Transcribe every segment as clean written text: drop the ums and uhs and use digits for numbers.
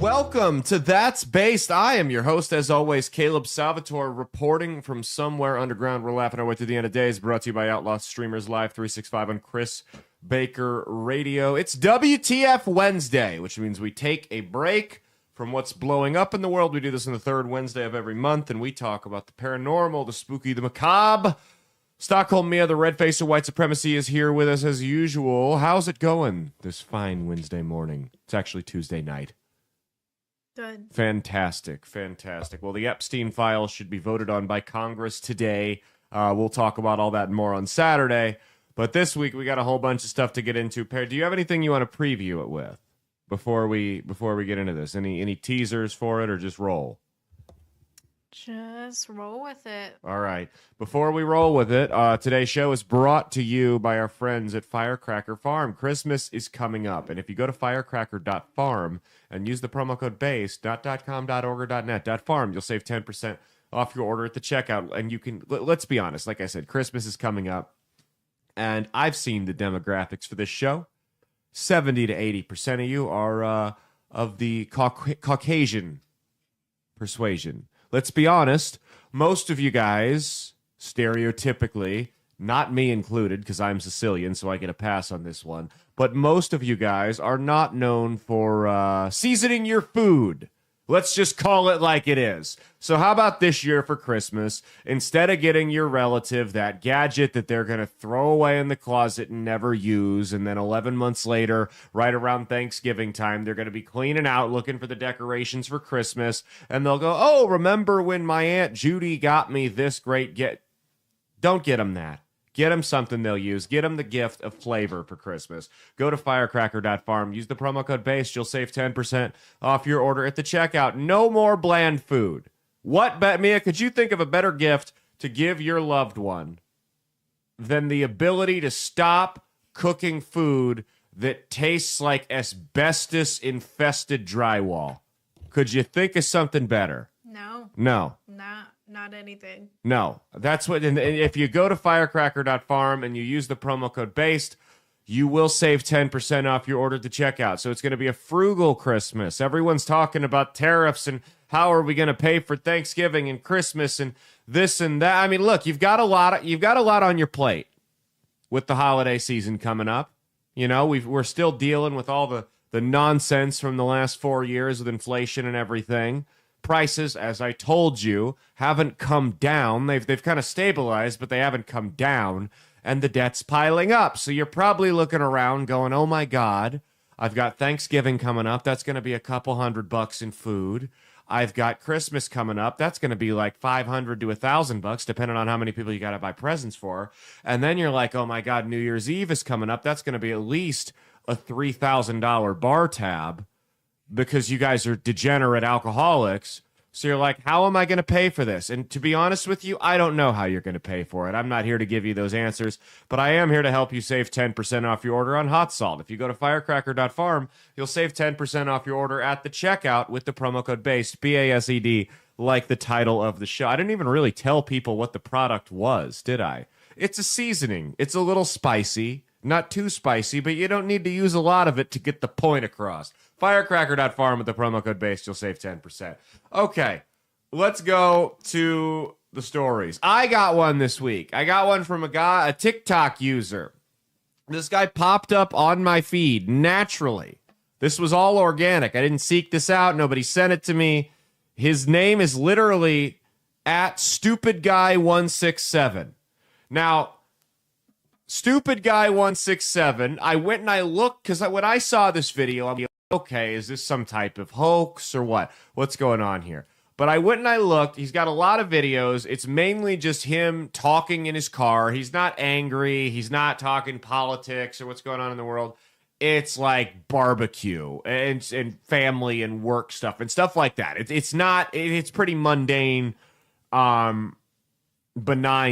Welcome to That's Based. I am your host, as always, Caleb Salvatore, reporting from somewhere underground. We're laughing our way through the end of days, brought to you by Outlaw Streamers Live 365 on Chris Baker Radio. It's WTF Wednesday, which means we take a break from what's blowing up in the world. We do this on the third Wednesday of every month, and we talk about the paranormal, the spooky, the macabre. Stockholm Mia, the red face of white supremacy, is here with us as usual. How's it going this fine Wednesday morning? It's actually Tuesday night. Good. Fantastic. Well, the Epstein files should be voted on by Congress today. We'll talk about all that and more on Saturday. But this week, we got a whole bunch of stuff to get into. Per, do you have anything you want to preview it with before we get into this? Any teasers for it, or just roll? Just roll with it. All right. Before we roll with it, today's show is brought to you by our friends at Firecracker Farm. Christmas is coming up, and if you go to firecracker.farm and use the promo code BASE, .com, .org, or .net, .farm, you'll save 10% off your order at the checkout. And you can, let's be honest, like I said, Christmas is coming up, and I've seen the demographics for this show. 70 to 80% of you are of the Caucasian persuasion. Let's be honest, most of you guys, stereotypically, not me included, because I'm Sicilian, so I get a pass on this one, but most of you guys are not known for seasoning your food. Let's just call it like it is. So how about this year for Christmas, instead of getting your relative that gadget that they're going to throw away in the closet and never use, and then 11 months later, right around Thanksgiving time, they're going to be cleaning out, looking for the decorations for Christmas, and they'll go, oh, remember when my Aunt Judy got me this great gift? Don't get them that. Get them something they'll use. Get them the gift of flavor for Christmas. Go to firecracker.farm. Use the promo code BASE. You'll save 10% off your order at the checkout. No more bland food. What, Mia, could you think of a better gift to give your loved one than the ability to stop cooking food that tastes like asbestos-infested drywall? Could you think of something better? No. Not anything. No, that's what. And if you go to firecracker.farm and you use the promo code BASED, you will save 10% off your order at the checkout. So it's going to be a frugal Christmas. Everyone's talking about tariffs and how are we going to pay for Thanksgiving and Christmas and this and that. I mean, look, you've got a lot on your plate with the holiday season coming up. You know, we're still dealing with all the nonsense from the last 4 years with inflation and everything. Prices, as I told you, haven't come down. They've kind of stabilized, but they haven't come down, and the debt's piling up. So you're probably looking around going, oh my God, I've got Thanksgiving coming up. That's going to be a couple $100 in food. I've got Christmas coming up. That's going to be like $500 to $1,000, depending on how many people you got to buy presents for. And then you're like, oh my God, New Year's Eve is coming up. That's going to be at least a $3,000 bar tab, because you guys are degenerate alcoholics. So you're like, how am I going to pay for this? And to be honest with you, I don't know how you're going to pay for it. I'm not here to give you those answers, but I am here to help you save 10% off your order on hot salt. If you go to firecracker.farm, you'll save 10% off your order at the checkout with the promo code BASED, B-A-S-E-D, like the title of the show. I didn't even really tell people what the product was, did I? It's a seasoning. It's a little spicy, not too spicy, but you don't need to use a lot of it to get the point across. Firecracker.farm with the promo code BASE, you'll save 10%. Okay, let's go to the stories. I got one this week. I got one from a TikTok user. This guy popped up on my feed naturally. This was all organic. I didn't seek this out. Nobody sent it to me. His name is literally at StupidGuy167. Now, StupidGuy167, I went and I looked, because when I saw this video, I'm like, okay, is this some type of hoax or what? What's going on here? But I went and I looked. He's got a lot of videos. It's mainly just him talking in his car. He's not angry. He's not talking politics or what's going on in the world. It's like barbecue and family and work stuff and stuff like that. It's pretty mundane, benign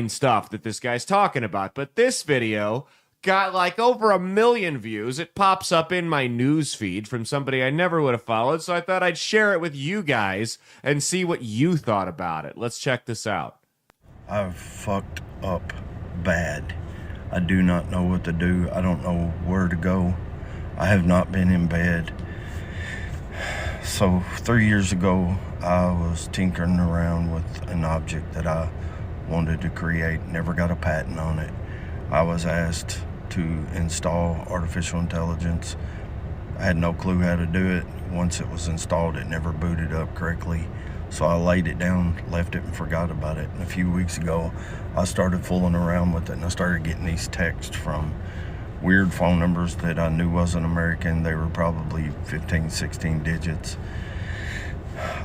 stuff that this guy's talking about. But this video got like over 1 million views. It pops up in my news feed from somebody I never would have followed, so I thought I'd share it with you guys and see what you thought about it. Let's check this out. I've fucked up bad. I do not know what to do. I don't know where to go. I have not been in bed So 3 years ago, I was tinkering around with an object that I wanted to create, never got a patent on it. I was asked to install artificial intelligence. I had no clue how to do it. Once it was installed, it never booted up correctly. So I laid it down, left it, and forgot about it. And a few weeks ago, I started fooling around with it, and I started getting these texts from weird phone numbers that I knew wasn't American. They were probably 15, 16 digits.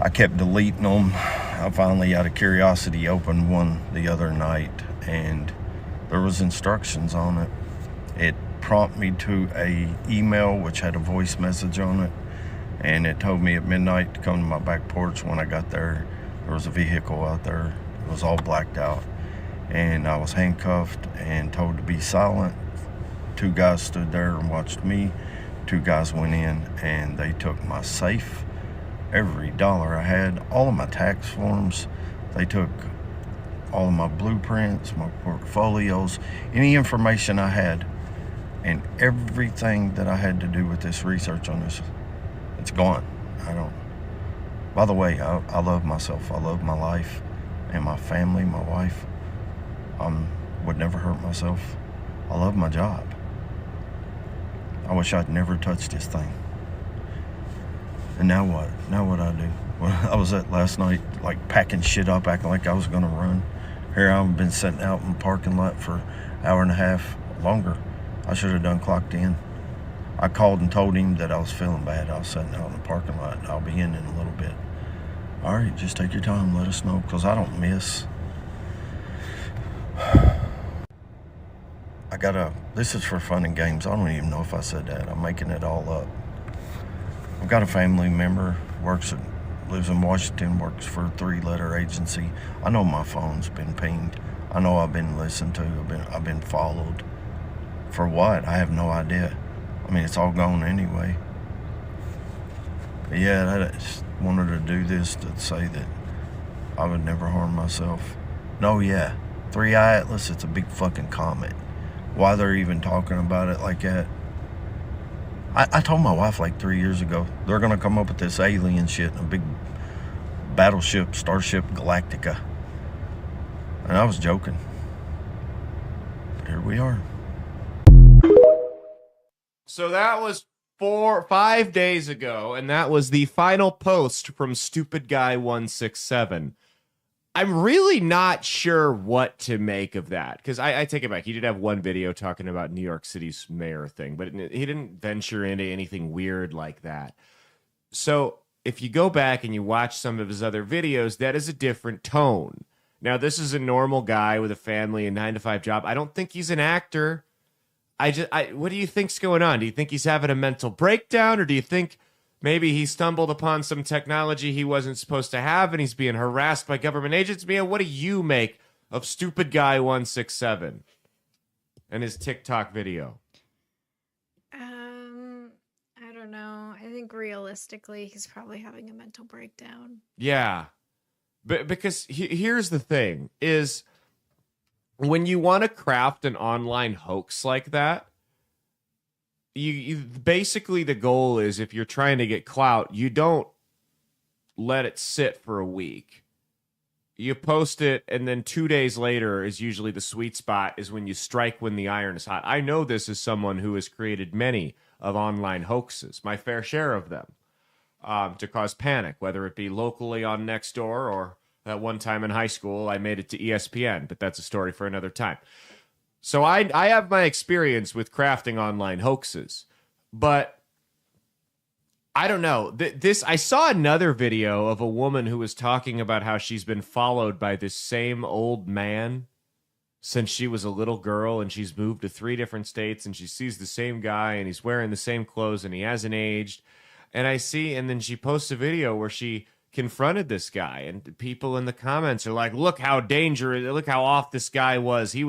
I kept deleting them. I finally, out of curiosity, opened one the other night, and there was instructions on it. It prompted me to a email which had a voice message on it, and it told me at midnight to come to my back porch. When I got there, there was a vehicle out there. It was all blacked out, and I was handcuffed and told to be silent. 2 guys stood there and watched me. 2 guys went in and they took my safe, every dollar I had, all of my tax forms. They took all of my blueprints, my portfolios, any information I had, and everything that I had to do with this research on this, it's gone. By the way, I love myself. I love my life and my family, my wife. Would never hurt myself. I love my job. I wish I'd never touched this thing. And now what? Now what I do? Well, I was at last night, like packing shit up, acting like I was gonna run. Here I've been sitting out in the parking lot for an hour and a half longer. I should have done clocked in. I called and told him that I was feeling bad. I was sitting out in the parking lot. I'll be in a little bit. All right, just take your time. Let us know, because I don't miss. This is for fun and games. I don't even know if I said that. I'm making it all up. I've got a family member, lives in Washington, works for a 3-letter agency. I know my phone's been pinged. I know I've been listened to. I've been followed. For what? I have no idea. I mean, it's all gone anyway. But yeah, I just wanted to do this to say that I would never harm myself. No, yeah. 3i Atlas, it's a big fucking comet. Why they're even talking about it like that? I told my wife like 3 years ago, they're going to come up with this alien shit in a big battleship, Starship Galactica. And I was joking. Here we are. So that was 5 days ago, and that was the final post from Stupid Guy 167. I'm really not sure what to make of that, because I take it back. He did have one video talking about New York City's mayor thing, but he didn't venture into anything weird like that. So if you go back and you watch some of his other videos, that is a different tone. Now, this is a normal guy with a family and 9-to-5 job. I don't think he's an actor. What do you think's going on? Do you think he's having a mental breakdown, or do you think maybe he stumbled upon some technology he wasn't supposed to have and he's being harassed by government agents? Mia, what do you make of Stupid Guy 167 and his TikTok video? I don't know. I think realistically, he's probably having a mental breakdown. Yeah. But because here's the thing is, when you want to craft an online hoax like that, you basically, the goal is, if you're trying to get clout, you don't let it sit for a week. You post it, and then 2 days later is usually the sweet spot, is when you strike when the iron is hot. I know this as someone who has created many of online hoaxes, my fair share of them, to cause panic, whether it be locally on Nextdoor, or that one time in high school I made it to ESPN, but that's a story for another time. So I have my experience with crafting online hoaxes, but I don't know. I saw another video of a woman who was talking about how she's been followed by this same old man since she was a little girl, and she's moved to 3 different states, and she sees the same guy, and he's wearing the same clothes, and he hasn't aged. And then she posts a video where she confronted this guy, and people in the comments are like, look how off this guy was. He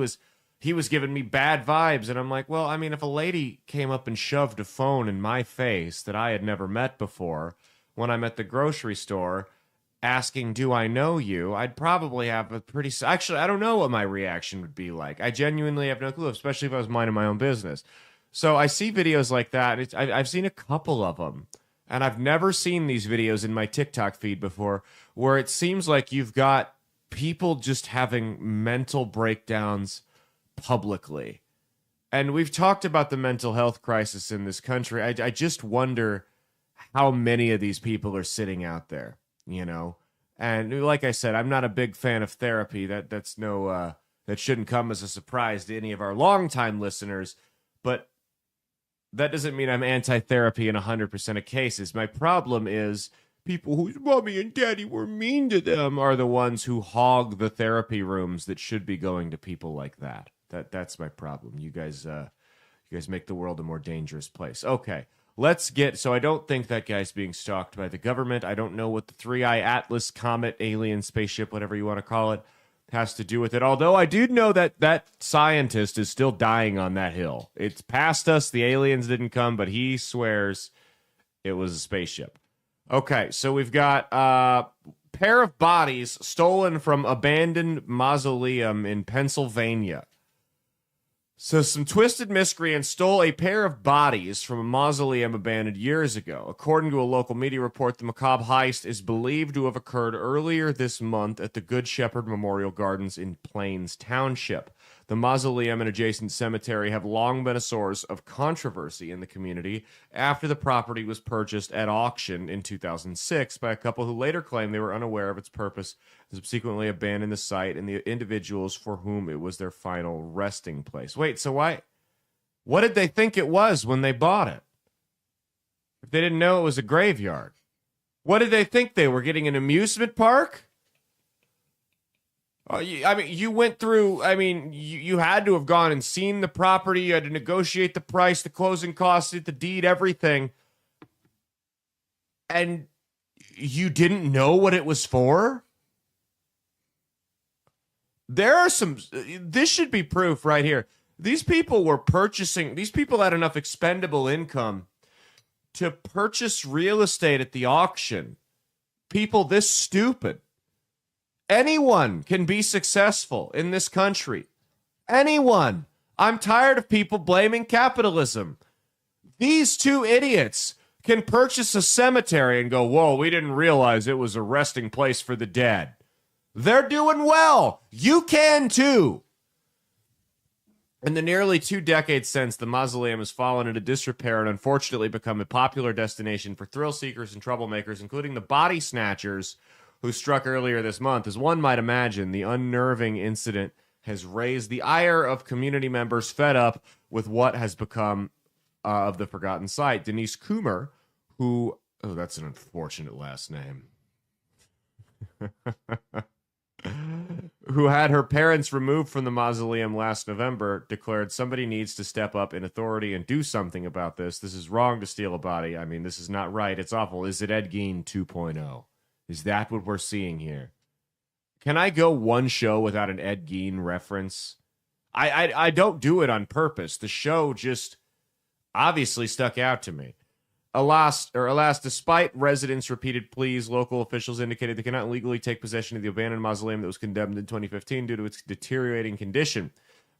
was giving me bad vibes. And I'm like, well, I mean, if a lady came up and shoved a phone in my face that I had never met before when I'm at the grocery store asking, do I know you? I'd probably have actually, I don't know what my reaction would be like. I genuinely have no clue, especially if I was minding my own business. So I see videos like that. And I've seen a couple of them. and I've never seen these videos in my TikTok feed before, where it seems like you've got people just having mental breakdowns publicly. And we've talked about the mental health crisis in this country. I just wonder how many of these people are sitting out there, you know? And like I said, I'm not a big fan of therapy. That shouldn't come as a surprise to any of our longtime listeners. But that doesn't mean I'm anti-therapy in 100% of cases. My problem is people whose mommy and daddy were mean to them are the ones who hog the therapy rooms that should be going to people like that. That's my problem. You guys make the world a more dangerous place. Okay, so I don't think that guy's being stalked by the government. I don't know what the 3-eye Atlas comet, alien, spaceship, whatever you want to call it, has to do with it. Although I do know that scientist is still dying on that hill. It's past us. The aliens didn't come, but he swears it was a spaceship. Okay, so we've got a pair of bodies stolen from abandoned mausoleum in Pennsylvania. So some twisted miscreants stole a pair of bodies from a mausoleum abandoned years ago. According to a local media report, the macabre heist is believed to have occurred earlier this month at the Good Shepherd Memorial Gardens in Plains Township. The mausoleum and adjacent cemetery have long been a source of controversy in the community after the property was purchased at auction in 2006 by a couple who later claimed they were unaware of its purpose and subsequently abandoned the site and the individuals for whom it was their final resting place. Wait, so what did they think it was when they bought it? If they didn't know it was a graveyard, what did they think they were getting, an amusement park? You went through, you had to have gone and seen the property. You had to negotiate the price, the closing costs, the deed, everything. And you didn't know what it was for? This should be proof right here. These people had enough expendable income to purchase real estate at the auction. People this stupid. Anyone can be successful in this country. Anyone. I'm tired of people blaming capitalism. These two idiots can purchase a cemetery and go, whoa, we didn't realize it was a resting place for the dead. They're doing well. You can too. In the nearly 2 decades since, the mausoleum has fallen into disrepair and unfortunately become a popular destination for thrill seekers and troublemakers, including the body snatchers who struck earlier this month. As one might imagine, the unnerving incident has raised the ire of community members fed up with what has become of the forgotten site. Denise Coomer, who... Oh, that's an unfortunate last name. Who had her parents removed from the mausoleum last November, declared somebody needs to step up in authority and do something about this. This is wrong to steal a body. This is not right. It's awful. Is it Ed Gein 2.0? Is that what we're seeing here? Can I go one show without an Ed Gein reference? I don't do it on purpose. The show just obviously stuck out to me. Alas, despite residents' repeated pleas, local officials indicated they cannot legally take possession of the abandoned mausoleum that was condemned in 2015 due to its deteriorating condition.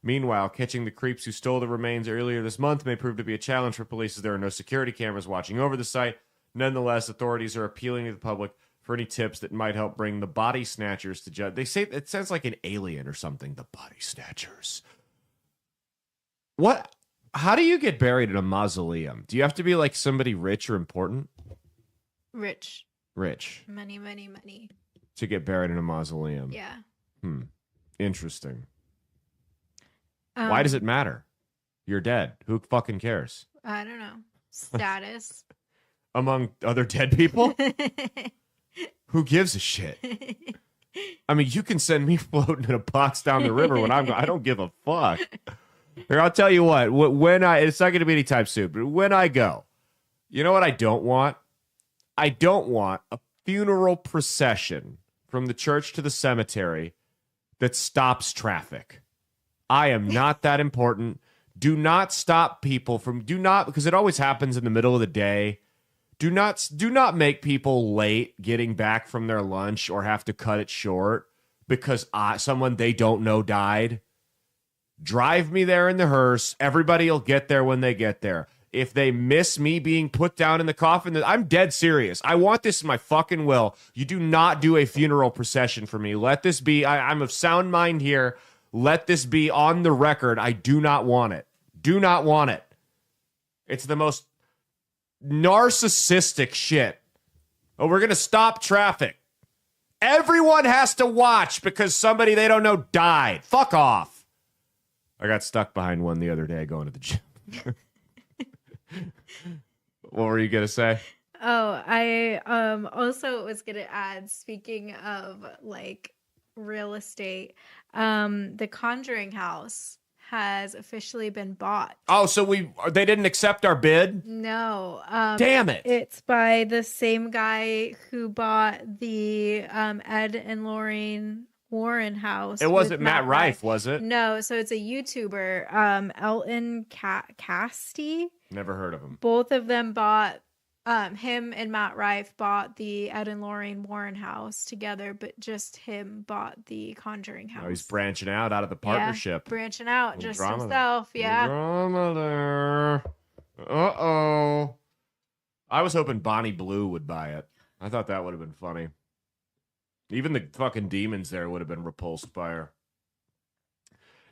Meanwhile, catching the creeps who stole the remains earlier this month may prove to be a challenge for police as there are no security cameras watching over the site. Nonetheless, authorities are appealing to the public for any tips that might help bring the body snatchers to judge. They say it sounds like an alien or something, the body snatchers. What? How do you get buried in a mausoleum? Do you have to be like somebody rich or important? Rich. Money. Money. To get buried in a mausoleum. Yeah. Interesting. Why does it matter? You're dead. Who fucking cares? I don't know. Status. Among other dead people? Who gives a shit? You can send me floating in a box down the river when I don't give a fuck. Here, I'll tell you what. It's not going to be anytime soon, but when I go, you know what I don't want? I don't want a funeral procession from the church to the cemetery that stops traffic. I am not that important. Do not stop people because it always happens in the middle of the day. Do not make people late getting back from their lunch or have to cut it short because someone they don't know died. Drive me there in the hearse. Everybody will get there when they get there. if they miss me being put down in the coffin, I'm dead serious. I want this in my fucking will. You do not do a funeral procession for me. Let this be, I'm of sound mind here. Let this be on the record. I do not want it. Do not want it. It's the most narcissistic shit. Oh, we're going to stop traffic. Everyone has to watch because somebody they don't know died. Fuck off. I got stuck behind one the other day going to the gym. What were you going to say? Oh, I also was gonna add, speaking of like real estate, the Conjuring house has officially been bought. Oh, so they didn't accept our bid? No. Damn it. It's by the same guy who bought the Ed and Lorraine Warren house. It wasn't Matt Rife, was it? No, so it's a YouTuber, Elton Casty. Never heard of him. Both of them bought, him and Matt Rife bought the Ed and Lorraine Warren house together, but just him bought the Conjuring house. Oh, he's branching out of the partnership. Yeah, branching out, just drama himself. there. Yeah. Drama there. Uh-oh. I was hoping Bonnie Blue would buy it. I thought that would have been funny. Even the fucking demons there would have been repulsed by her.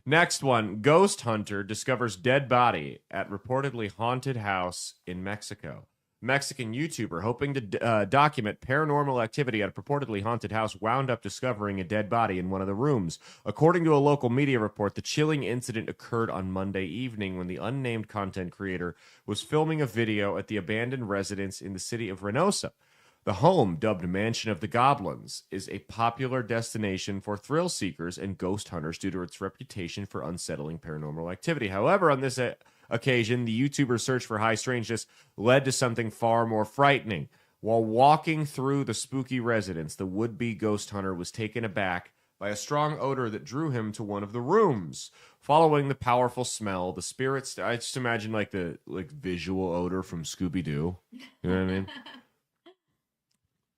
Next one. Ghost hunter discovers dead body at reportedly haunted house in Mexico. Mexican YouTuber hoping to document paranormal activity at a purportedly haunted house wound up discovering a dead body in one of the rooms. According to a local media report, the chilling incident occurred on Monday evening when the unnamed content creator was filming a video at the abandoned residence in the city of Reynosa. The home, dubbed Mansion of the Goblins, is a popular destination for thrill seekers and ghost hunters due to its reputation for unsettling paranormal activity. However, on this occasion, the YouTuber's search for high strangeness led to something far more frightening. While walking through the spooky residence, the would-be ghost hunter was taken aback by a strong odor that drew him to one of the rooms. Following the powerful smell, the spirits... I just imagine like the visual odor from Scooby-Doo. You know what I mean?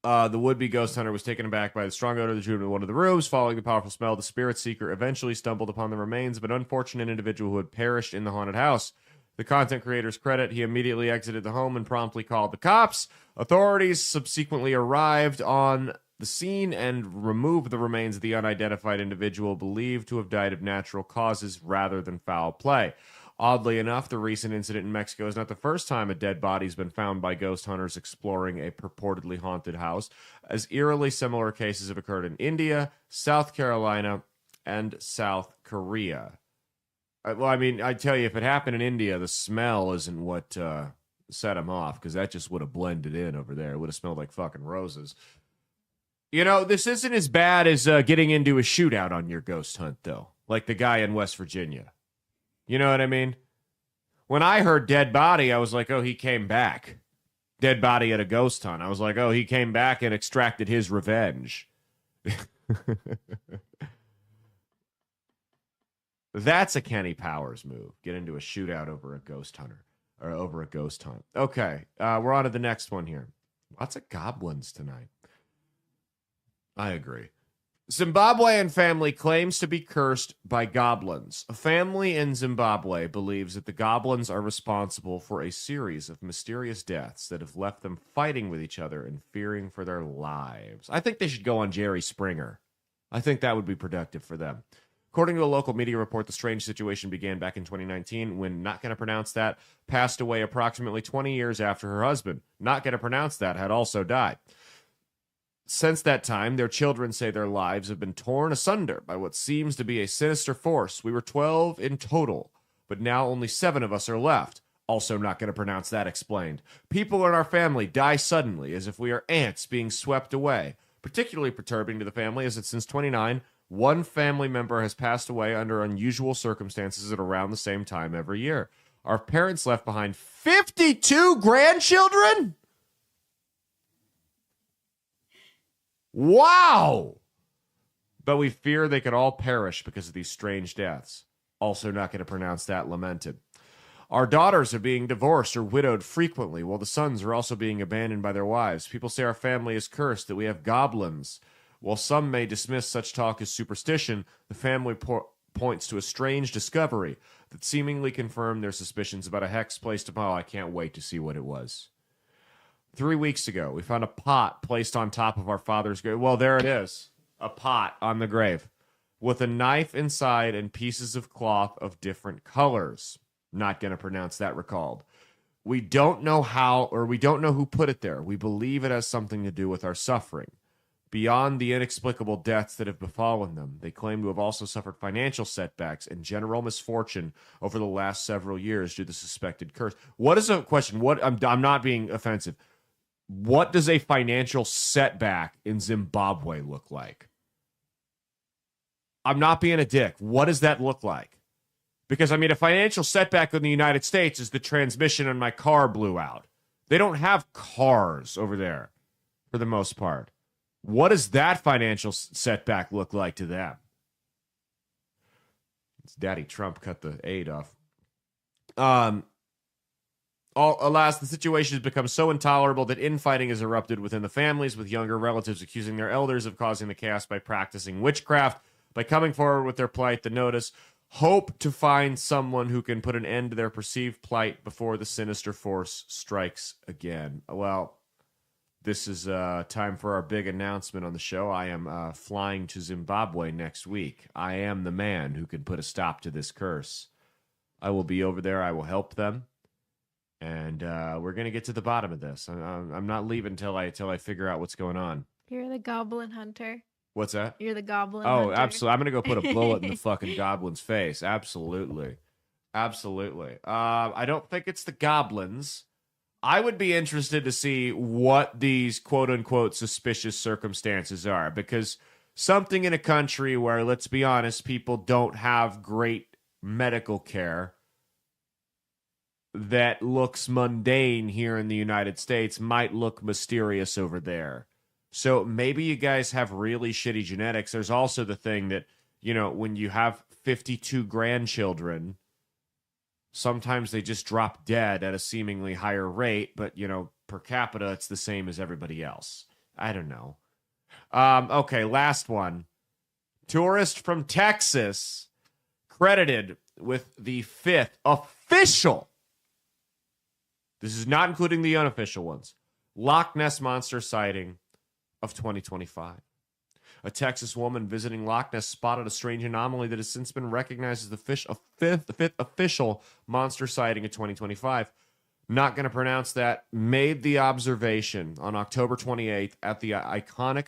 The would-be ghost hunter was taken aback by the strong odor that drew him to one of the rooms. Following the powerful smell, the spirit seeker eventually stumbled upon the remains of an unfortunate individual who had perished in the haunted house. The content creator's credit, he immediately exited the home and promptly called the cops. Authorities subsequently arrived on the scene and removed the remains of the unidentified individual believed to have died of natural causes rather than foul play. Oddly enough, the recent incident in Mexico is not the first time a dead body has been found by ghost hunters exploring a purportedly haunted house, as eerily similar cases have occurred in India, South Carolina, and South Korea. Well, I mean, I tell you, if it happened in India, the smell isn't what set them off, because that just would have blended in over there. It would have smelled like fucking roses. You know, this isn't as bad as getting into a shootout on your ghost hunt, though, like the guy in West Virginia. You know what I mean? When I heard dead body, I was like, oh, he came back. Dead body at a ghost hunt. I was like, oh, he came back and extracted his revenge. That's a Kenny Powers move. Get into a shootout over a ghost hunter. Or over a ghost hunt. Okay, we're on to the next one here. Lots of goblins tonight. I agree. Zimbabwean family claims to be cursed by goblins. A family in Zimbabwe believes that the goblins are responsible for a series of mysterious deaths that have left them fighting with each other and fearing for their lives. I think they should go on Jerry Springer. I think that would be productive for them. According to a local media report, the strange situation began back in 2019 when, not going to pronounce that, passed away approximately 20 years after her husband, not going to pronounce that, had also died. Since that time, their children say their lives have been torn asunder by what seems to be a sinister force. We were 12 in total, but now only 7 of us are left. Also not going to pronounce that, explained. People in our family die suddenly, as if we are ants being swept away. Particularly perturbing to the family is that since 29, one family member has passed away under unusual circumstances at around the same time every year. Our parents left behind 52 grandchildren? Wow! But we fear they could all perish because of these strange deaths. Also not going to pronounce that, lamented. Our daughters are being divorced or widowed frequently, while the sons are also being abandoned by their wives. People say our family is cursed, that we have goblins. While some may dismiss such talk as superstition, the family points to a strange discovery that seemingly confirmed their suspicions about a hex placed upon. Oh, I can't wait to see what it was. 3 weeks ago, we found a pot placed on top of our father's grave. Well, there it is. A pot on the grave with a knife inside and pieces of cloth of different colors. Not going to pronounce that, recalled. We don't know how, or we don't know who put it there. We believe it has something to do with our suffering. Beyond the inexplicable deaths that have befallen them, they claim to have also suffered financial setbacks and general misfortune over the last several years due to the suspected curse. What is a question? What I'm not being offensive. What does a financial setback in Zimbabwe look like? I'm not being a dick. What does that look like? Because, I mean, a financial setback in the United States is the transmission on my car blew out. They don't have cars over there for the most part. What does that financial setback look like to them? It's Daddy Trump cut the aid off. Alas, the situation has become so intolerable that infighting has erupted within the families, with younger relatives accusing their elders of causing the chaos by practicing witchcraft. By coming forward with their plight, the notice hope to find someone who can put an end to their perceived plight before the sinister force strikes again. Well, this is time for our big announcement on the show. I am flying to Zimbabwe next week. I am the man who can put a stop to this curse. I will be over there. I will help them. And we're going to get to the bottom of this. I'm not leaving until I figure out what's going on. You're the goblin hunter. What's that? You're the goblin Oh, hunter. absolutely. I'm going to go put a bullet in the fucking goblin's face. Absolutely. Absolutely. I don't think it's the goblins. I would be interested to see what these quote-unquote suspicious circumstances are, because something in a country where, let's be honest, people don't have great medical care that looks mundane here in the United States might look mysterious over there. So maybe you guys have really shitty genetics. There's also the thing that, you know, when you have 52 grandchildren, sometimes they just drop dead at a seemingly higher rate, but, you know, per capita, it's the same as everybody else. I don't know. Okay, last one. Tourist from Texas credited with the 5th official, this is not including the unofficial ones, Loch Ness Monster sighting of 2025. A Texas woman visiting Loch Ness spotted a strange anomaly that has since been recognized as the fifth official monster sighting of 2025. Not going to pronounce that. Made the observation on October 28th at the iconic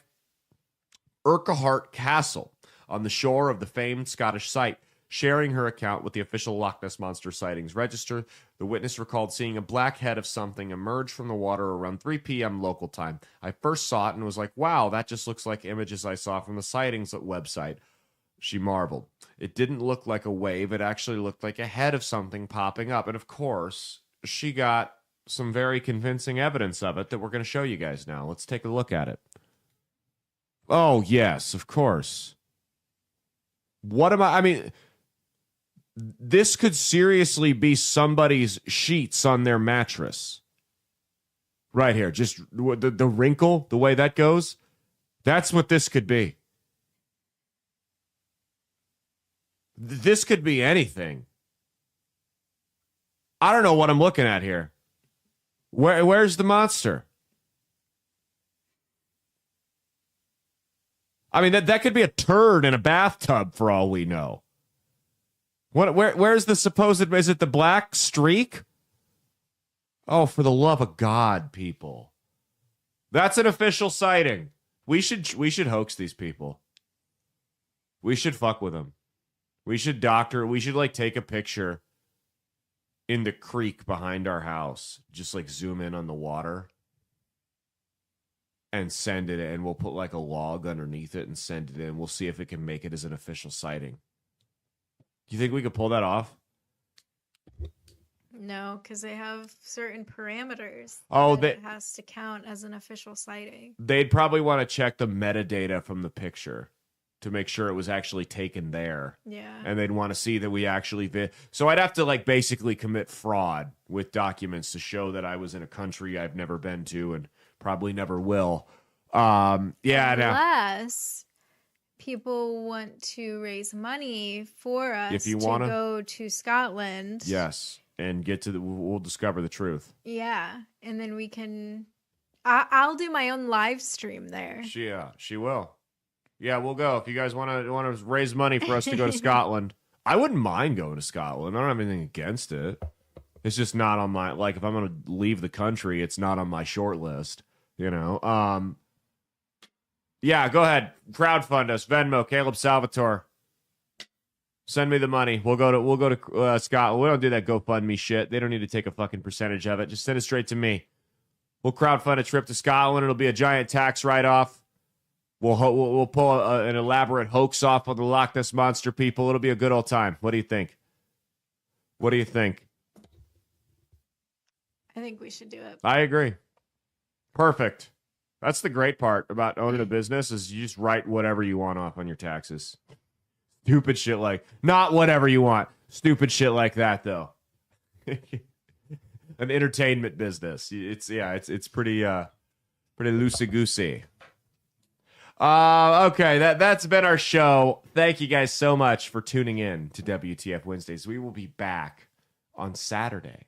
Urquhart Castle on the shore of the famed Scottish site. Sharing her account with the official Loch Ness Monster Sightings Register, the witness recalled seeing a black head of something emerge from the water around 3 p.m. local time. I first saw it and was like, wow, that just looks like images I saw from the sightings website. She marveled. It didn't look like a wave. It actually looked like a head of something popping up. And of course, she got some very convincing evidence of it that we're going to show you guys now. Let's take a look at it. Oh, yes, of course. I mean, this could seriously be somebody's sheets on their mattress. Right here. Just the wrinkle, the way that goes. That's what this could be. This could be anything. I don't know what I'm looking at here. Where's the monster? I mean, that could be a turd in a bathtub for all we know. Where's the supposed, is it the black streak? Oh, for the love of God, people. That's an official sighting. We should hoax these people. We should fuck with them. We should take a picture in the creek behind our house. Just like zoom in on the water. And send it in. We'll put like a log underneath it and send it in. We'll see if it can make it as an official sighting. Do you think we could pull that off? No, because they have certain parameters. Oh, that it has to count as an official sighting. They'd probably want to check the metadata from the picture to make sure it was actually taken there. Yeah. And they'd want to see that we actually so I'd have to like basically commit fraud with documents to show that I was in a country I've never been to and probably never will. Yeah. Unless people want to raise money for us If you to wanna. go to Scotland. Yes, and get to we'll discover the truth. Yeah, and then we can. I'll do my own live stream there. She will. Yeah, we'll go. If you guys want to raise money for us to go to Scotland, I wouldn't mind going to Scotland. I don't have anything against it. It's just not on my, like, if I'm going to leave the country, it's not on my short list, you know? Yeah, go ahead. Crowdfund us. Venmo, Caleb Salvatore. Send me the money. We'll go to Scotland. We don't do that GoFundMe shit. They don't need to take a fucking percentage of it. Just send it straight to me. We'll crowdfund a trip to Scotland. It'll be a giant tax write-off. We'll pull an elaborate hoax off of the Loch Ness Monster people. It'll be a good old time. What do you think? What do you think? I think we should do it. I agree. Perfect. That's the great part about owning a business is you just write whatever you want off on your taxes. Stupid shit like, not whatever you want. Stupid shit like that, though. An entertainment business. It's pretty loosey-goosey. Okay, that's been our show. Thank you guys so much for tuning in to WTF Wednesdays. We will be back on Saturday.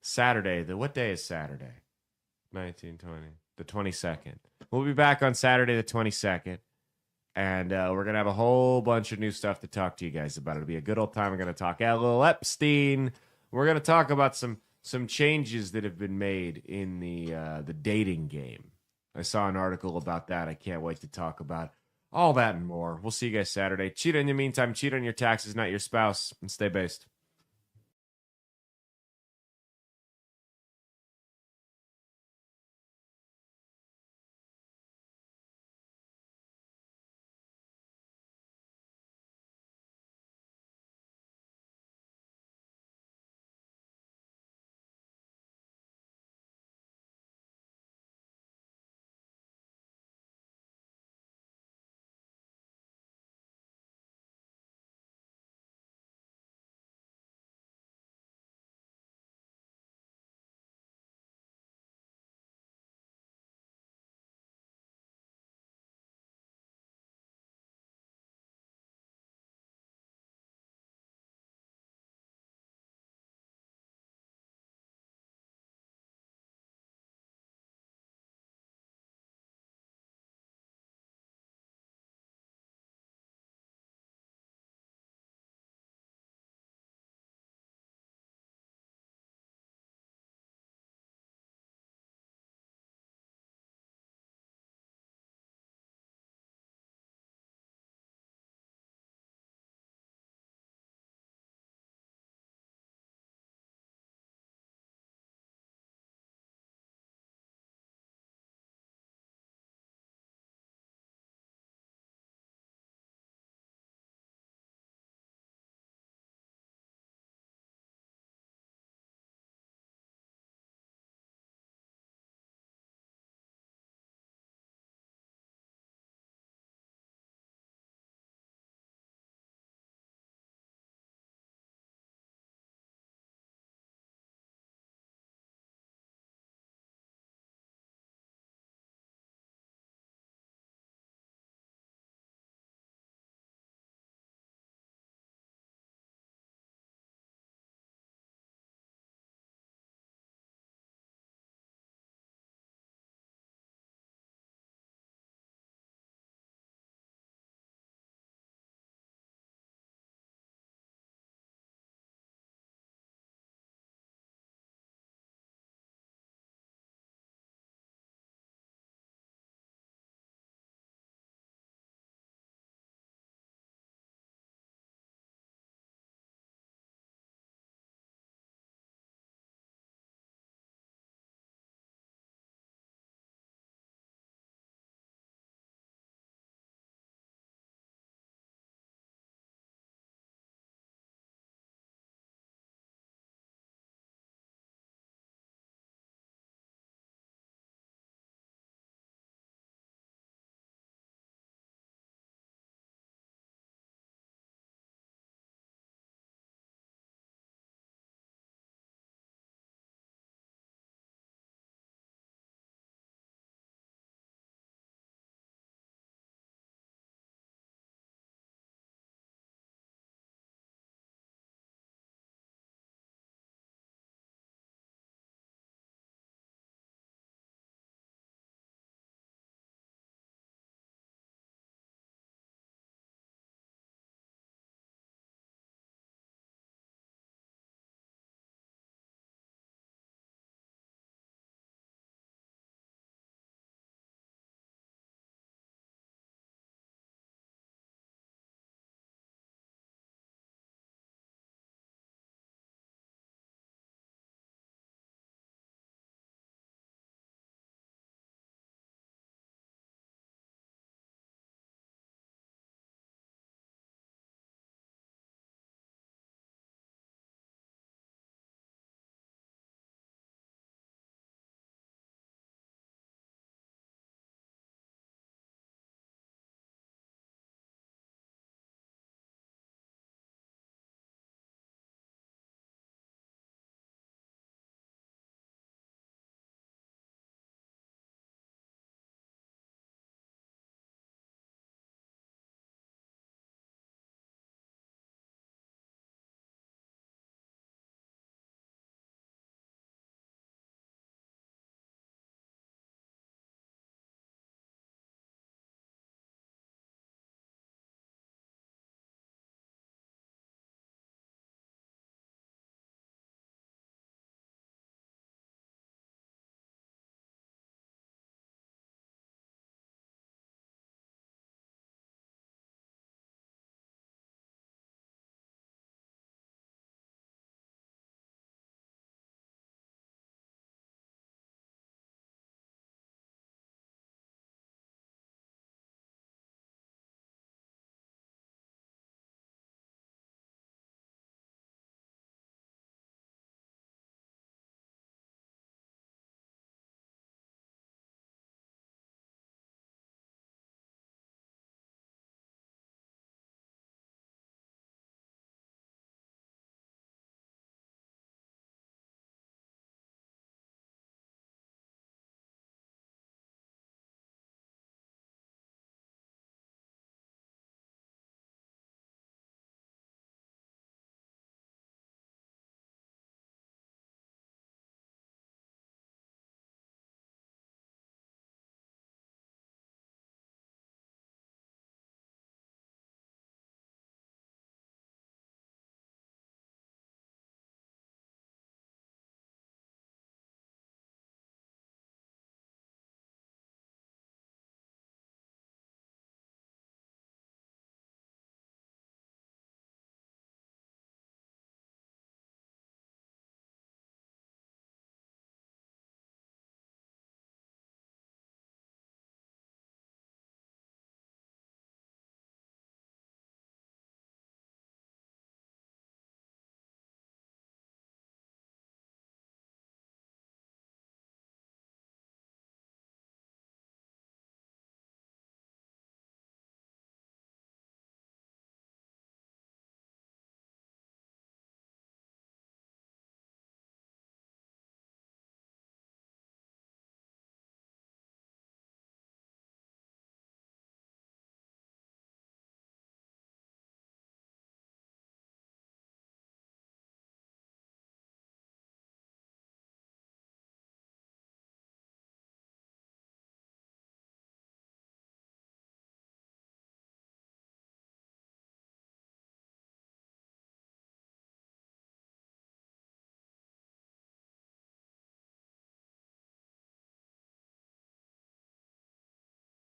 What day is Saturday? 1920. The 22nd. We'll be back on Saturday the 22nd. And we're going to have a whole bunch of new stuff to talk to you guys about. It'll be a good old time. We're going to talk Lil Epstein. We're going to talk about some changes that have been made in the dating game. I saw an article about that. I can't wait to talk about all that and more. We'll see you guys Saturday. In the meantime, cheat on your taxes, not your spouse, and stay based.